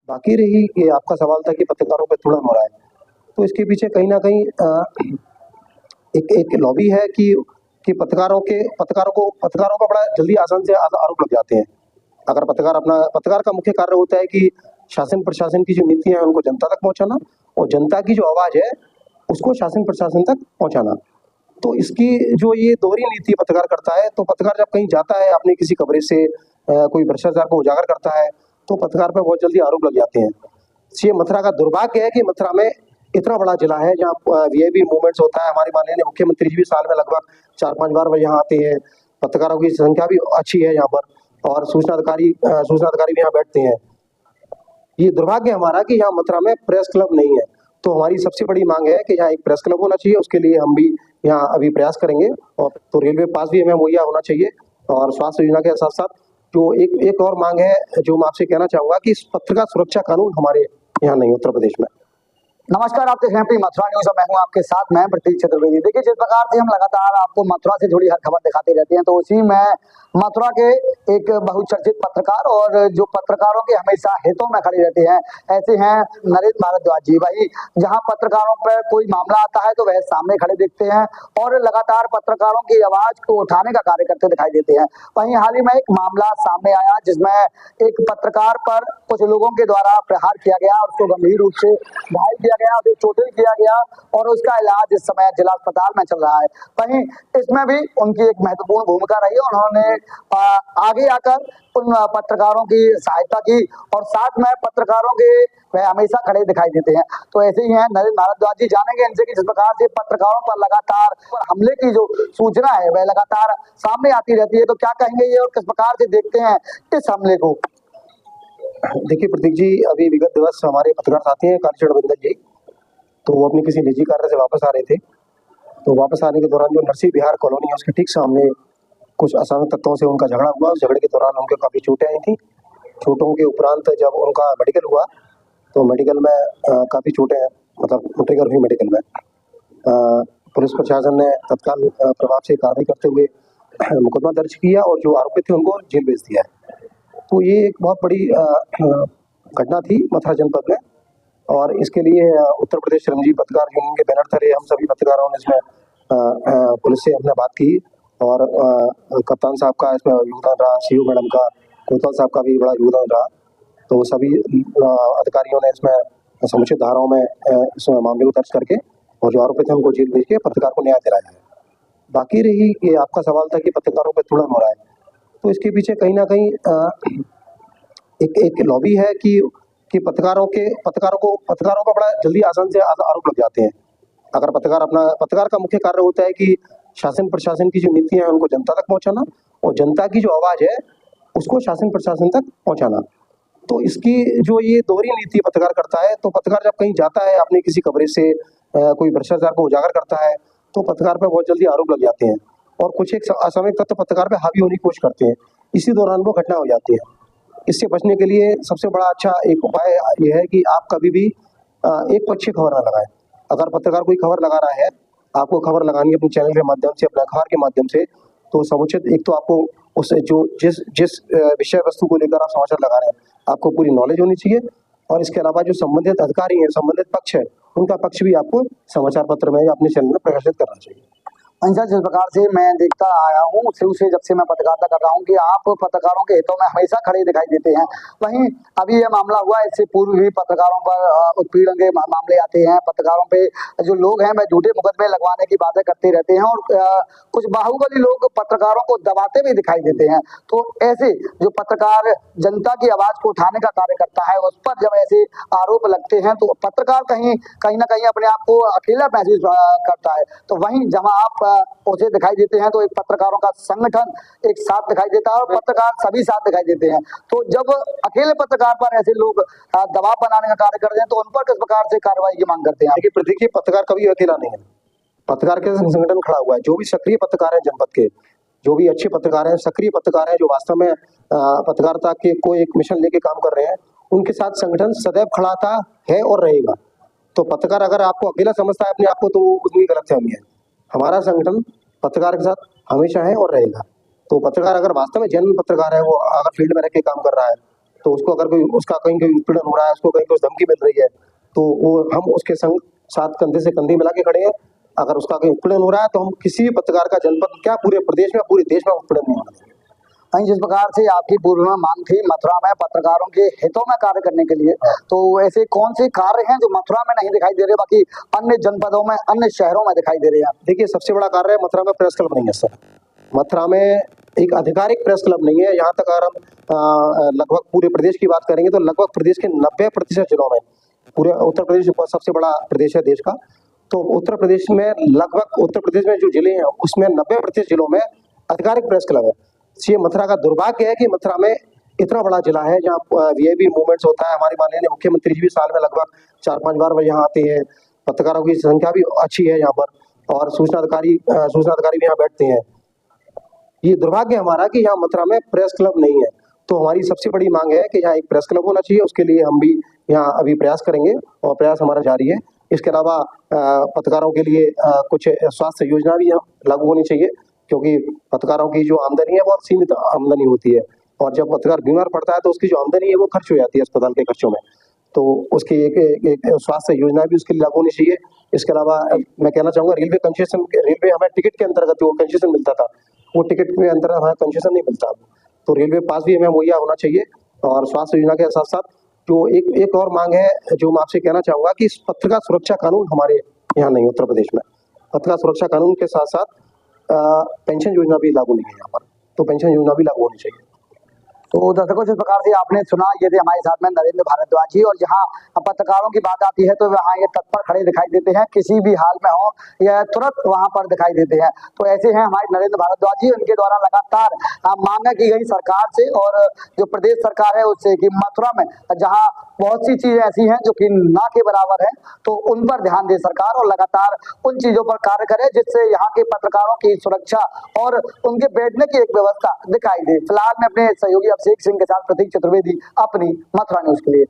बाकी रही ये आपका सवाल था कि पत्रकारों पे तुड़न हो रहा है, तो इसके पीछे कहीं न कहीं एक एक लॉबी है कि पत्रकारों का बड़ा जल्दी आसान से आरोप लग जाते हैं। अगर पत्रकार का मुख्य कार्य होता है कि शासन प्रशासन की जो नीतियाँ हैं उनको जनता तक पहुँचाना और जनता की जो आवाज़ है उसको शासन प्रशासन तक पहुँचाना। तो इसकी जो ये दोहरी नीति पत्रकार करता है, तो पत्रकार जब कहीं जाता है अपनी किसी कवरेज से कोई भ्रष्टाचार को उजागर करता है, तो पत्रकार पे बहुत जल्दी आरोप लग जाते हैं। ये मथुरा का दुर्भाग्य है कि मथुरा में इतना बड़ा जिला है जहाँ वीआईपी मूवमेंट्स होता है। हमारे माननीय मुख्यमंत्री जी भी साल में लगभग 4-5 बार वो यहाँ आते हैं। पत्रकारों की संख्या भी अच्छी है यहाँ पर और सूचना अधिकारी भी यहाँ बैठते हैं। ये दुर्भाग्य हमारा कि यहाँ मथुरा में प्रेस क्लब नहीं है। तो हमारी सबसे बड़ी मांग है कि यहाँ एक प्रेस क्लब होना चाहिए, उसके लिए हम भी यहाँ अभी प्रयास करेंगे। और तो रेलवे पास भी हमें मुहैया होना चाहिए और स्वास्थ्य योजना के साथ साथ जो एक और मांग है जो मैं आपसे कहना चाहूंगा कि पत्रकार सुरक्षा कानून हमारे यहाँ नहीं उत्तर प्रदेश में। नमस्कार, आप देख रहे हैं अपनी मथुरा न्यूज और मैं हूं आपके साथ, मैं प्रतीक चतुर्वेदी। देखिए, जिस प्रकार से हम लगातार आपको मथुरा से जुड़ी हर खबर दिखाते रहते हैं, तो उसी में मथुरा के एक बहुचर्चित पत्रकार और जो पत्रकारों के हमेशा हितों में खड़े रहते हैं, ऐसे हैं नरेंद्र भारद्वाज जी। वही जहां पत्रकारों पर कोई मामला आता है तो वह सामने खड़े दिखते हैं और लगातार पत्रकारों की आवाज को उठाने का कार्य करते दिखाई देते हैं। वहीं हाल ही में एक मामला सामने आया जिसमें एक पत्रकार पर कुछ लोगों के द्वारा प्रहार किया गया, उसको गंभीर रूप से घायल किया गया, उसे चोटिल किया गया और उसका इलाज इस समय जिला अस्पताल में चल रहा है। वहीं इसमें भी उनकी एक महत्वपूर्ण भूमिका रही है। उन्होंने आगे आकर उन पत्रकारों की सहायता की और साथ में पत्रकारों के वह हमेशा खड़े दिखाई देते हैं। तो ऐसे ही हैं नरेंद्र भारद्वाज जी, जानेंगे इनसे कि जिस प्रकार से पत्रकारों पर लगातार हमले की जो सूचना है वह लगातार सामने आती रहती है, तो क्या कहेंगे ये और किस प्रकार से देखते हैं इस हमले को? देखिए प्रतीक जी, अभी विगत दिवस हमारे पत्रकार साथी हैं कालीचरण बिंदल जी, तो वो अपने किसी निजी कार्य से वापस आ रहे थे। तो वापस आने के दौरान जो नरसिंह विहार कॉलोनी है उसके ठीक सामने कुछ असामाजिक तत्वों से उनका झगड़ा हुआ। उस झगड़े के दौरान उनको काफ़ी चोटें आई थी। चोटों के उपरांत जब उनका मेडिकल हुआ तो मेडिकल में काफ़ी चोटें मतलब ट्रिगर हुई मेडिकल में। पुलिस प्रशासन ने तत्काल प्रभाव से कार्रवाई करते हुए मुकदमा दर्ज किया और जो आरोपी थे उनको जेल भेज दिया है। तो ये एक बहुत बड़ी घटना थी मथुरा जनपद में और इसके लिए उत्तर प्रदेश श्रमजीवी पत्रकार यूनियन के बैनर तले हम सभी पत्रकारों ने इसमें पुलिस से हमने बात की और कप्तान साहब का इसमें योगदान रहा, सीओ मैडम का, कोतवाल साहब का भी बड़ा योगदान रहा। तो सभी अधिकारियों ने इसमें समुचित धाराओं में इस मामले को दर्ज करके और जो आरोपी थे उनको जेल भेज के पत्रकार को न्याय दिलाया है। बाकी रही ये आपका सवाल था कि पत्रकारों पर तुड़न हो रहा है, तो इसके पीछे कहीं ना कहीं एक लॉबी है कि पत्रकारों का बड़ा जल्दी आसान से आरोप लग जाते हैं। अगर पत्रकार का मुख्य कार्य होता है कि शासन प्रशासन की जो नीतियां हैं उनको जनता तक पहुंचाना और जनता की जो आवाज है उसको शासन प्रशासन तक पहुंचाना। तो इसकी जो ये दोहरी नीति पत्रकार करता है, तो पत्रकार जब कहीं जाता है अपनी किसी कवरेज से कोई भ्रष्टाचार को उजागर करता है, तो पत्रकार पर बहुत जल्दी आरोप लग जाते हैं और कुछ एक असामयिक तत्व पत्रकार पे हावी होने की कोशिश करते हैं। इसी दौरान वो घटना हो जाती है। इससे बचने के लिए सबसे बड़ा अच्छा एक उपाय ये है कि आप कभी भी एक पक्षीय खबर ना लगाएं। अगर पत्रकार कोई खबर लगा रहा है, आपको खबर लगानी है अपने चैनल के माध्यम से, अपने अखबार के माध्यम से, तो समुचित एक तो आपको उससे जो जिस विषय वस्तु को लेकर आप समाचार लगा रहे हैं आपको पूरी नॉलेज होनी चाहिए और इसके अलावा जो संबंधित अधिकारी हैं, संबंधित पक्ष है, उनका पक्ष भी आपको समाचार पत्र में या अपने चैनल में प्रकाशित करना चाहिए। अंशा, जिस प्रकार से मैं देखता आया हूँ शुरू से, जब से मैं पत्रकारिता कर रहा हूँ, कि आप पत्रकारों के हितों में हमेशा खड़े दिखाई देते हैं। वहीं अभी यह मामला हुआ, इससे पूर्व भी पत्रकारों पर उत्पीड़न के मामले आते हैं। पत्रकारों पे जो लोग हैं वह झूठे मुकदमे लगवाने की बातें करते रहते हैं और कुछ बाहुबली लोग पत्रकारों को दबाते भी दिखाई देते हैं। तो ऐसे जो पत्रकार जनता की आवाज को उठाने का कार्य करता है, उस पर जब ऐसे आरोप लगते हैं तो पत्रकार कहीं ना कहीं अपने आप को अकेला महसूस करता है। तो वहीं जहाँ आप उसे दिखाई देते हैं तो एक पत्रकारों का संगठन एक साथ दिखाई देता है और पत्रकार सभी साथ दिखाई देते हैं। तो जब अकेले पत्रकार पर ऐसे लोग दबाव बनाने का कार्य करते हैं तो उन पर किस प्रकार से कार्रवाई की मांग करते हैं? देखिए, पत्रकार कभी अकेला नहीं है, पत्रकार के संगठन खड़ा हुआ है। जो भी सक्रिय पत्रकार है जनपद के, जो भी अच्छे पत्रकार हैं, सक्रिय पत्रकार हैं, जो वास्तव में पत्रकारिता के कोई एक मिशन लेके काम कर रहे हैं, उनके साथ संगठन सदैव खड़ा था, है और रहेगा। तो पत्रकार अगर आपको अकेला समझता है अपने आप को, तो उसकी गलतफहमी है। हमारा संगठन पत्रकार के साथ हमेशा है और रहेगा। तो पत्रकार अगर वास्तव में जेन्युइन पत्रकार है, वो अगर फील्ड में रह के काम कर रहा है, तो उसको अगर कोई उसका कहीं कहीं उत्पीड़न हो रहा है, उसको कहीं कुछ धमकी मिल रही है, तो वो हम उसके संग साथ कंधे से कंधे मिला के खड़े हैं। अगर उसका कहीं उत्पीड़न हो रहा है तो हम किसी भी पत्रकार का जनपद क्या पूरे प्रदेश में पूरे देश में उत्पीड़न नहीं होना चाहिए। वहीं जिस प्रकार से आपकी पूर्व में मांग थी मथुरा में पत्रकारों के हितों में कार्य करने के लिए, तो ऐसे कौन से कार्य हैं जो मथुरा में नहीं दिखाई दे रहे बाकी अन्य जनपदों में अन्य शहरों में दिखाई दे रहे हैं? देखिए, सबसे बड़ा कार्य है मथुरा में प्रेस क्लब नहीं है सर। मथुरा में एक आधिकारिक प्रेस क्लब नहीं है। यहाँ तक अगर हम लगभग पूरे प्रदेश की बात करेंगे तो लगभग प्रदेश के 90% जिलों में, पूरे उत्तर प्रदेश सबसे बड़ा प्रदेश है देश का, तो उत्तर प्रदेश में लगभग उत्तर प्रदेश में जो जिले हैं उसमें 90% जिलों में आधिकारिक प्रेस क्लब है। ये मथुरा का दुर्भाग्य है कि मथुरा में इतना बड़ा जिला है जहाँ वीआईपी मूवमेंट्स होता है। हमारे माननीय मुख्यमंत्री जी भी साल में लगभग 4-5 बार यहाँ आते हैं। पत्रकारों की संख्या भी अच्छी है यहाँ पर, और सूचना अधिकारी भी यहाँ बैठते हैं। ये दुर्भाग्य हमारा कि यहाँ मथुरा में प्रेस क्लब नहीं है। तो हमारी सबसे बड़ी मांग है कि यहाँ एक प्रेस क्लब होना चाहिए। उसके लिए हम भी यहाँ अभी प्रयास करेंगे और प्रयास हमारा जारी है। इसके अलावा पत्रकारों के लिए कुछ स्वास्थ्य योजना भी यहाँ लागू होनी चाहिए, क्योंकि पत्रकारों की जो आमदनी है बहुत सीमित आमदनी होती है, और जब पत्रकार बीमार पड़ता है तो उसकी जो आमदनी है वो खर्च हो जाती है अस्पताल के खर्चों में। तो उसकी एक स्वास्थ्य योजना भी उसके लिए लागू होनी चाहिए। इसके अलावा मैं कहना चाहूँगा रेलवे हमें टिकट के अंतर्गत वो कंसेशन मिलता था, वो टिकट के अंतर्गत हमें कंसेशन नहीं मिलता। तो रेलवे पास भी हमें मुहैया होना चाहिए। और स्वास्थ्य योजना के साथ साथ जो एक और मांग है जो मैं आपसे कहना चाहूँगा कि पत्रकार सुरक्षा कानून हमारे यहाँ नहीं, उत्तर प्रदेश में पत्रकार सुरक्षा कानून के साथ साथ पेंशन योजना भी लागू नहीं है यहाँ पर, तो पेंशन योजना भी लागू होनी चाहिए। तो दर्शकों जिस प्रकार से आपने सुना, ये थे हमारे साथ में नरेंद्र भारद्वाज जी, और जहां पत्रकारों की बात आती है तो वहां ये तत्पर खड़े दिखाई देते हैं, किसी भी हाल में हो यह तुरंत वहां पर दिखाई देते हैं। तो ऐसे हैं हमारे नरेंद्र भारद्वाज जी, उनके द्वारा लगातार मांग की गई सरकार से और जो प्रदेश सरकार है उससे कि मथुरा में जहाँ बहुत सी चीजें ऐसी हैं जो कि ना के बराबर है, तो उन पर ध्यान दे सरकार और लगातार उन चीजों पर कार्य करे जिससे यहाँ के पत्रकारों की सुरक्षा और उनके बैठने की एक व्यवस्था दिखाई दे। फिलहाल मैं अपने सहयोगी अभिषेक सिंह के साथ प्रतीक चतुर्वेदी, अपनी मथुरा न्यूज के लिए।